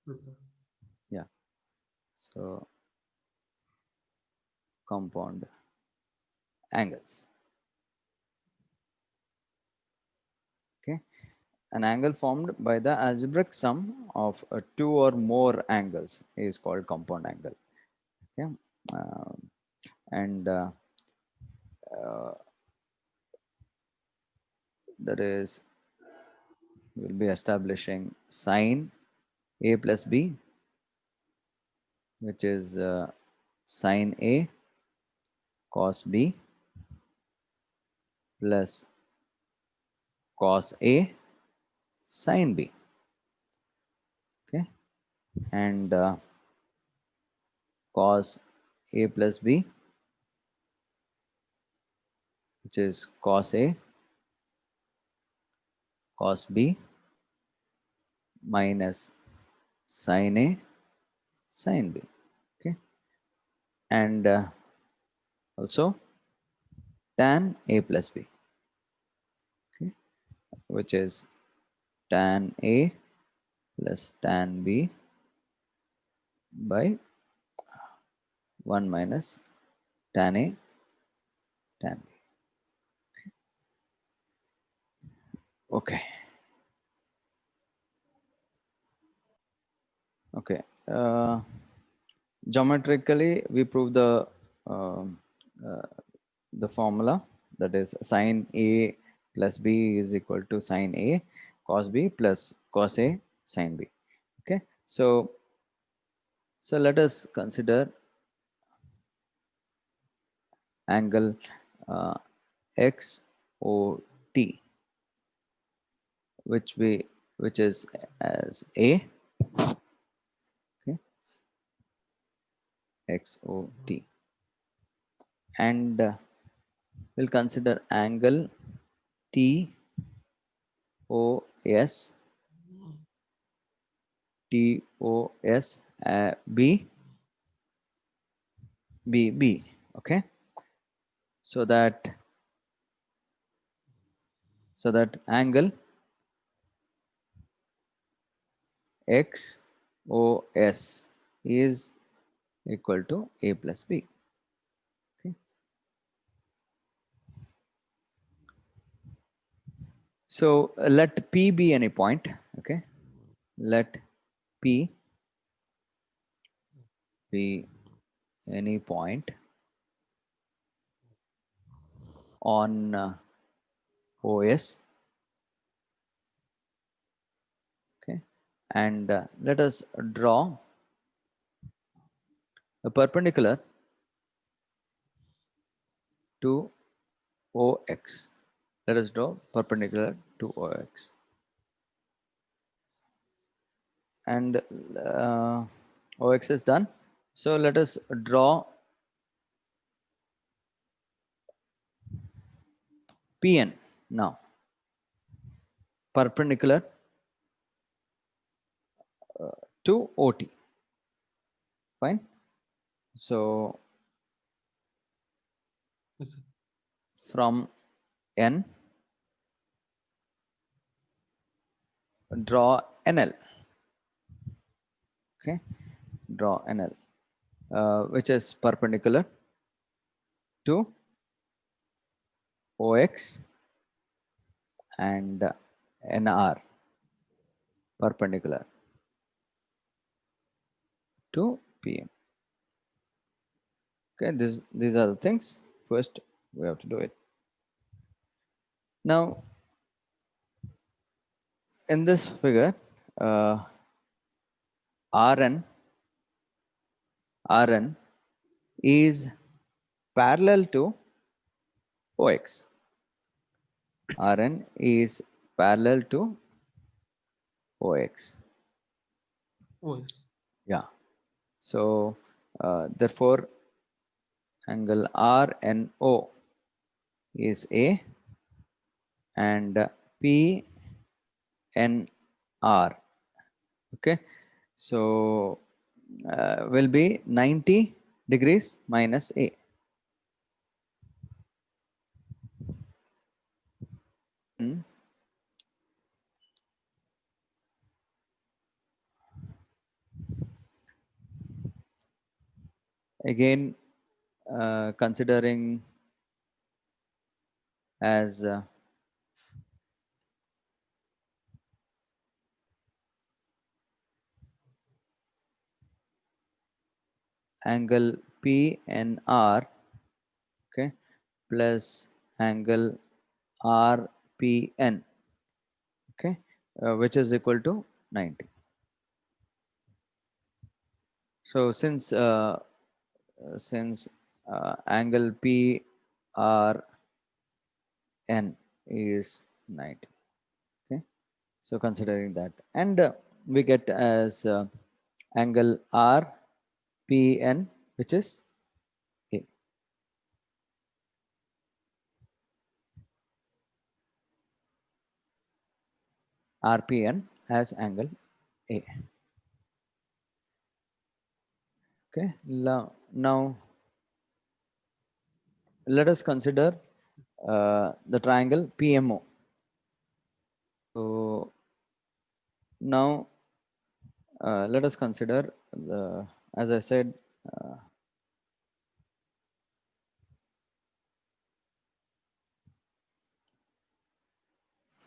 Yes, sir. Yeah. So compound angles. Okay. An angle formed by the algebraic sum of two or more angles is called compound angle. Okay. Um, and that is, we'll be establishing sine A plus B, which is sine A cos B plus cos A sin B. Okay. And cos A plus B, which is cos A cos B minus sin A sin B. Okay. And also tan A plus B, okay, which is tan A plus tan B by 1 minus tan A tan B. Okay. Okay. Geometrically, we prove um, uh, the formula, that is sin A plus B is equal to sin A cos B plus cos A sin B. Okay. So let us consider angle uh, XOT, which is as A. Okay. XOT. And we'll consider angle TOS, TOS B, B, B. Okay. So that angle XOS is equal to A plus B. Okay. So let P be any point. Okay. Let P be any point on OS. Okay. And let us draw a perpendicular to OX. Let us draw perpendicular to OX. And OX is done. So let us draw PN now, perpendicular to OT. Fine. So Yes, sir. from N, draw NL. Okay. Draw NL, which is perpendicular to OX, and NR perpendicular to PM. Okay, these are the things. First, we have to do it. Now, in this figure, uh, RN is parallel to OX. RN is parallel to OX. Oh, yes. Yeah. So, therefore, angle RNO is A, and PNR. Okay. So, will be 90 degrees minus A. again considering as angle PNR, okay, plus angle RPN, okay, which is equal to 90. So since angle PRN is 90, okay, so considering that, and we get as angle RPN, which is A. RPN as angle A. Okay. Now let us consider the triangle PMO. So now let us consider the, as I said, uh,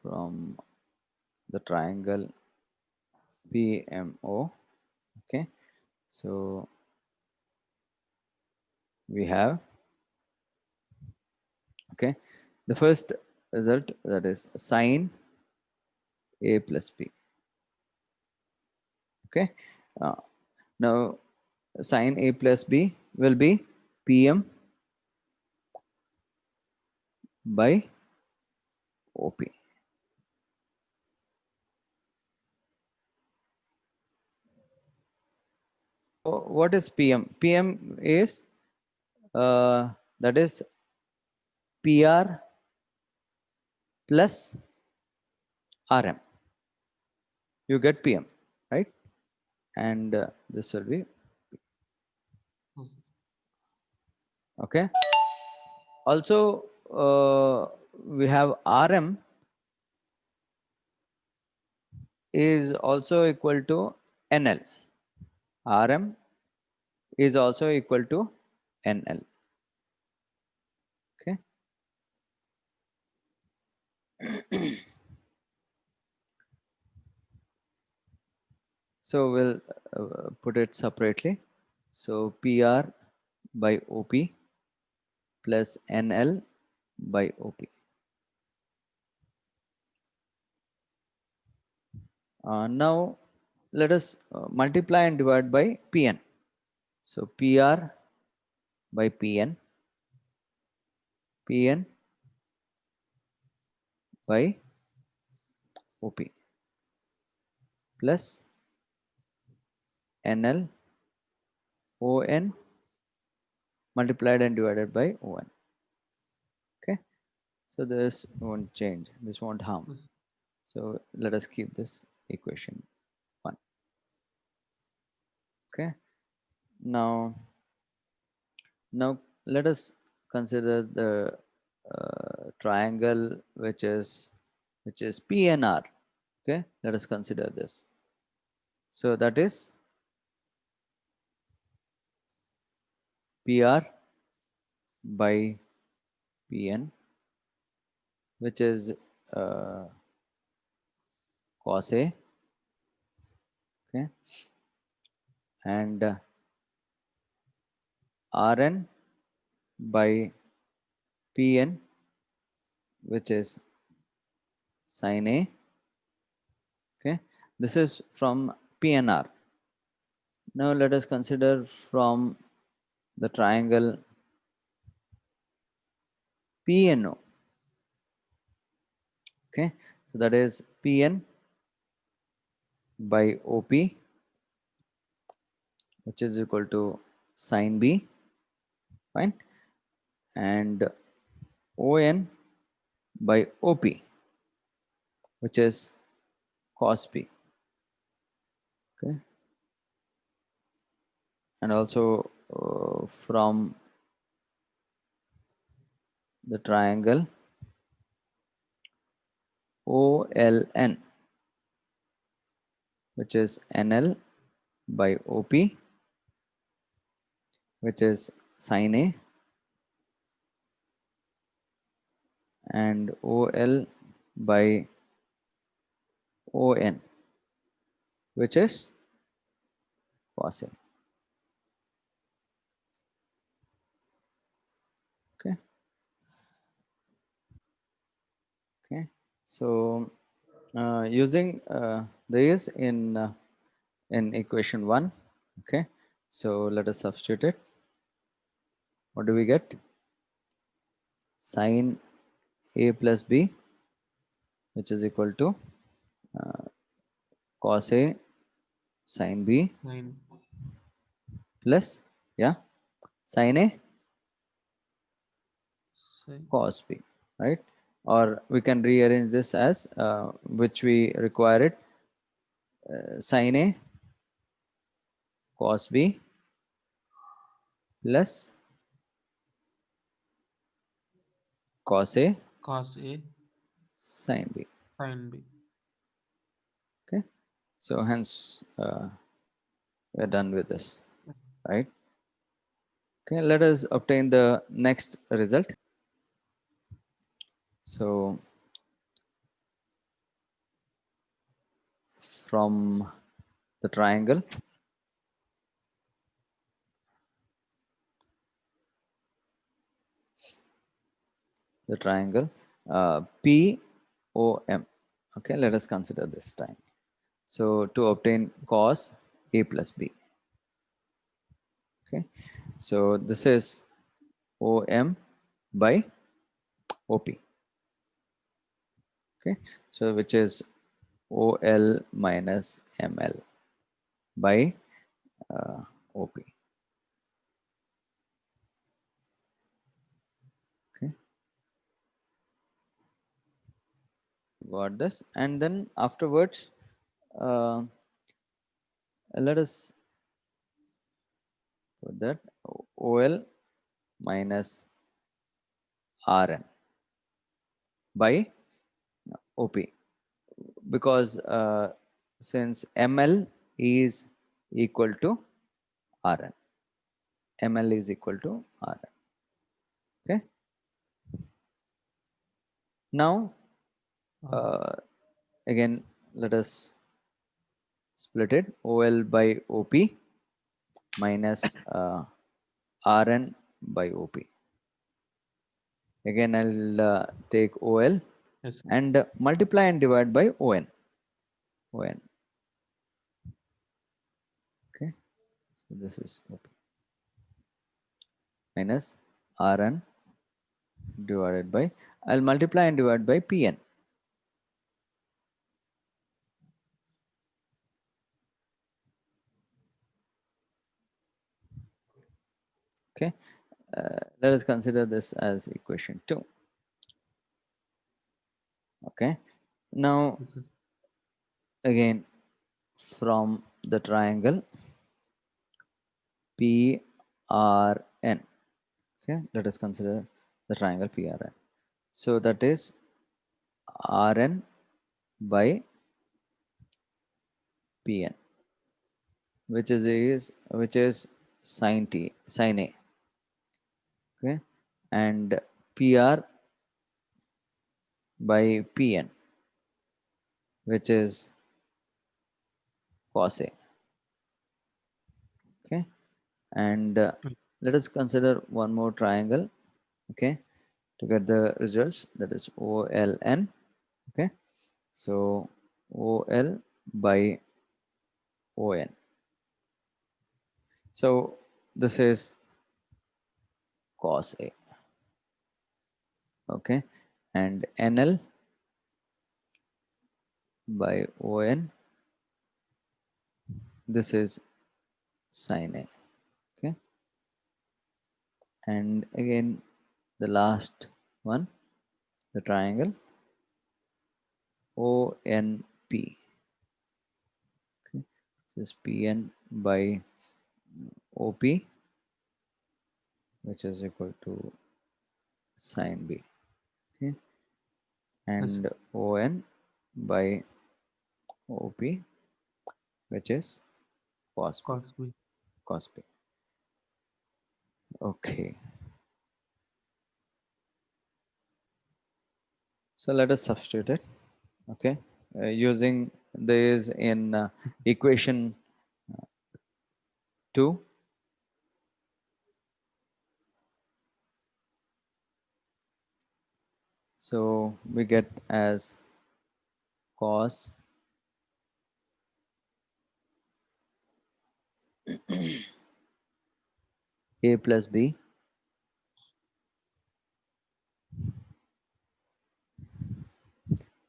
from the triangle PMO. Okay. So we have, okay, the first result, that is sine A plus B. Okay. Uh, now sine A plus B will be PM by OP. So what is PM? PM is that is PR plus RM. You get PM, right? And this will be No, sir. okay. Also, we have RM is also equal to NL. RM is also equal to NL. Okay. So we'll put it separately. So PR by OP plus NL by OP. Now let us multiply and divide by Pn. So PR by Pn, Pn by OP plus NL ON multiplied and divided by ON. Okay. So this won't change. This won't harm. Yes. So let us keep this equation 1. Okay. Now let us consider the triangle which is PNR. Okay. Let us consider this. So that is PR by Pn, which is uh, cos A, okay, and Rn by Pn, which is sin A, okay. This is from PNR. Now let us consider from the triangle PNO, okay. So that is Pn by OP, which is equal to sin B, fine, and ON by OP, which is cos B, okay, and also from the triangle OLN, which is NL by OP, which is sine A, and OL by ON, which is cos A. Okay. Okay. So using this in equation 1. Okay. So let us substitute it. What do we get? Sine A plus B, which is equal to cos A sin B 9. plus, yeah, sin A Sin. cos B, right? Or we can rearrange this as which we require it, sin A cos B plus cos A Cos A. sin B. Sin B. Okay. So hence we're done with this, right? Okay. Let us obtain the next result. So from the triangle, the triangle POM. Okay, let us consider this time. So to obtain cos A plus B. Okay, so this is OM by OP. Okay, so which is OL minus ML by OP. Okay, got this, and then afterwards, uh, let us put that OL minus RN by OP, because since ML is equal to RN, ML is equal to RN. Okay. Now, Uh, uh, again, let us split it. OL by OP minus RN by OP. Again, I'll take OL yes. and multiply and divide by ON. ON. Okay. So this is OP minus RN divided by, I'll multiply and divide by PN. Okay. Let us consider this as equation 2. Okay. Now, Yes, sir. again, from the triangle PRN. Okay, let us consider the triangle PRN. So that is RN by PN, which is sin A. Okay, and PR by PN, which is cos A. Okay, and let us consider one more triangle. Okay, to get the results, that is OLN. Okay, so OL by ON. So this is cos A. Okay, and NL by ON, this is sin A. Okay, and again the last one, the triangle ONP. Okay, this is PN by OP, which is equal to sin B. Okay, Yes, and ON by OP, which is cos B. cos B. Cos B. Okay. So let us substitute it. Okay. Using this in equation 2. So we get as cos a plus b.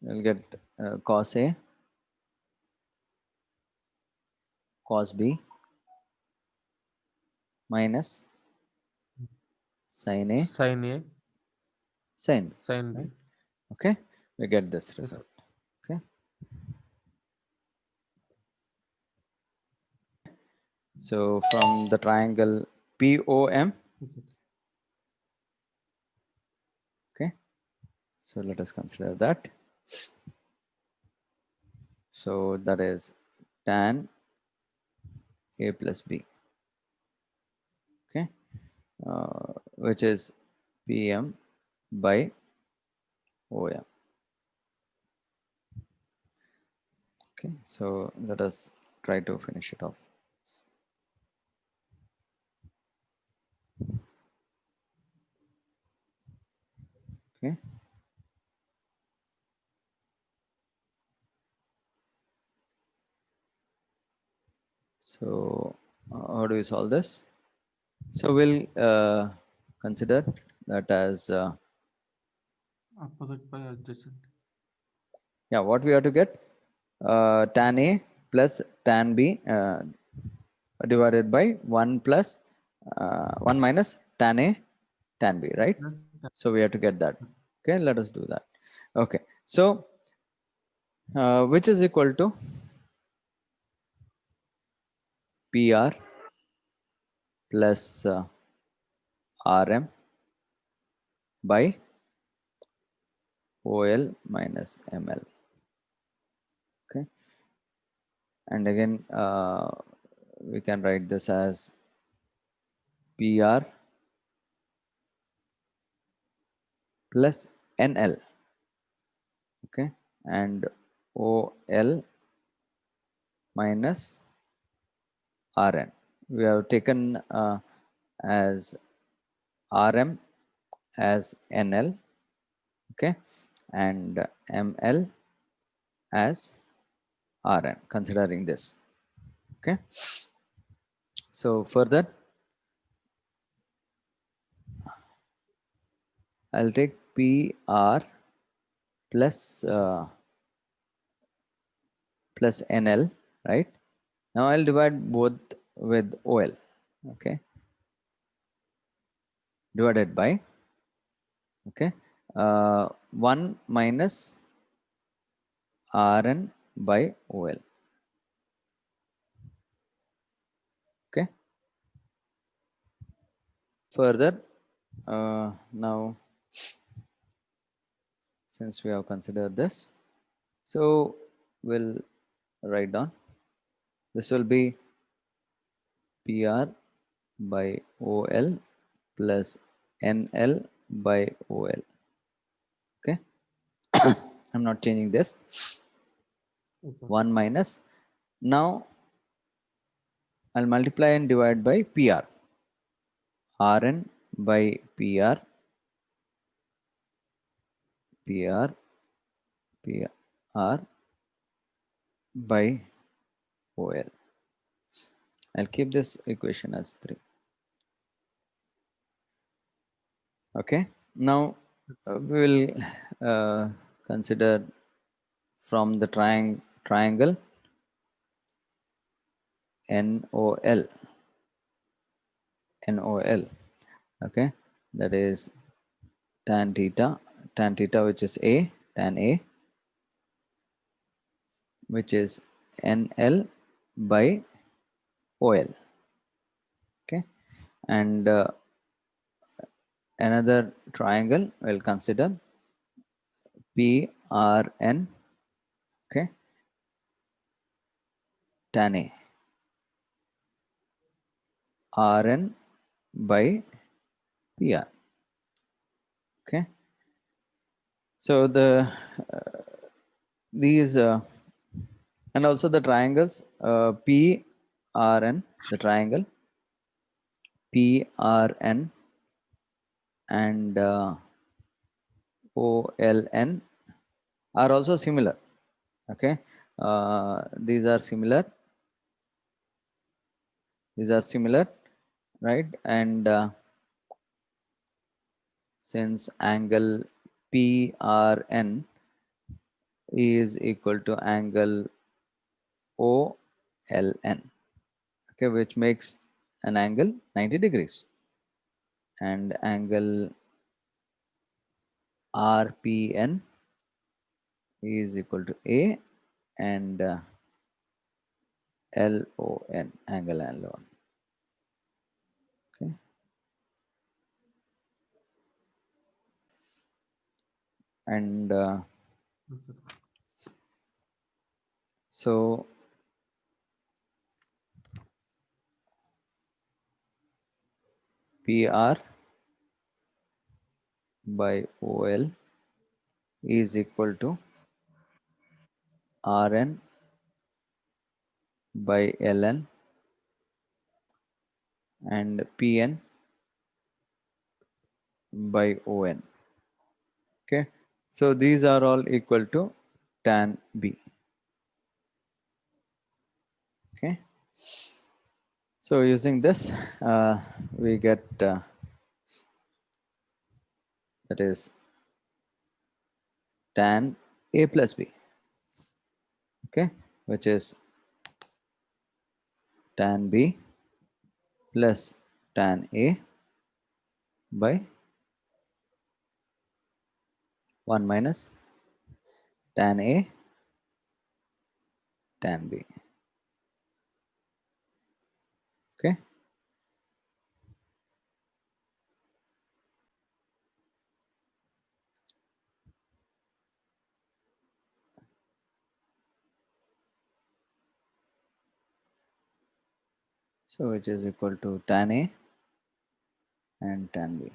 We'll get cos a cos b minus sin a Sin A, sin b. sin Right? B. Okay. We get this Yes, sir. result. Okay. So from the triangle POM. Yes, sir. Okay. So let us consider that. So that is tan a plus b. Okay. Which is PM by OM. Okay. So let us try to finish it off. Okay. So how do we solve this? So we'll consider that as Opposite by adjacent. yeah, what we have to get tan A plus tan B divided by 1 plus 1 minus tan A tan B, right? Plus tan. So we have to get that. Okay, let us do that. Okay, so which is equal to PR plus RM by OL minus ML. Okay, and again we can write this as PR plus NL. Okay, and OL minus Rn. We have taken as Rm as NL, okay, and ML as Rn, considering this. Okay, so further I'll take PR plus Yes, sir. plus NL, right? Now I'll divide both with OL, okay, divided by, okay, 1 minus Rn by OL, okay. Further, now since we have considered this, so we'll write down this will be PR by OL plus NL by OL. Okay, I'm not changing this. Yes, sir. 1 minus. Now I'll multiply and divide by PR. Rn by PR, PR by OL. I'll keep this equation as 3. Okay. Now we will consider from the triangle NOL. NOL. Okay. That is tan theta which is A, tan A, which is NL by OL. Okay. And another triangle we'll consider PRN. Okay. Tan A. RN by PR. Okay. So these and also the triangles PRN, the triangle PRN and OLN are also similar. Okay, these are similar. These are similar, right? And since angle PRN is equal to angle OLN, okay, which makes an angle 90 degrees, and angle RPN is equal to A and LON, angle LON. Okay, and Yes, sir. so PR by OL is equal to Rn by Ln and Pn by On. Okay, so these are all equal to tan B. Okay, so using this, we get that is tan A plus B. Okay, which is tan B plus tan A by 1 minus tan A tan B. Okay, so which is equal to tan A and tan B.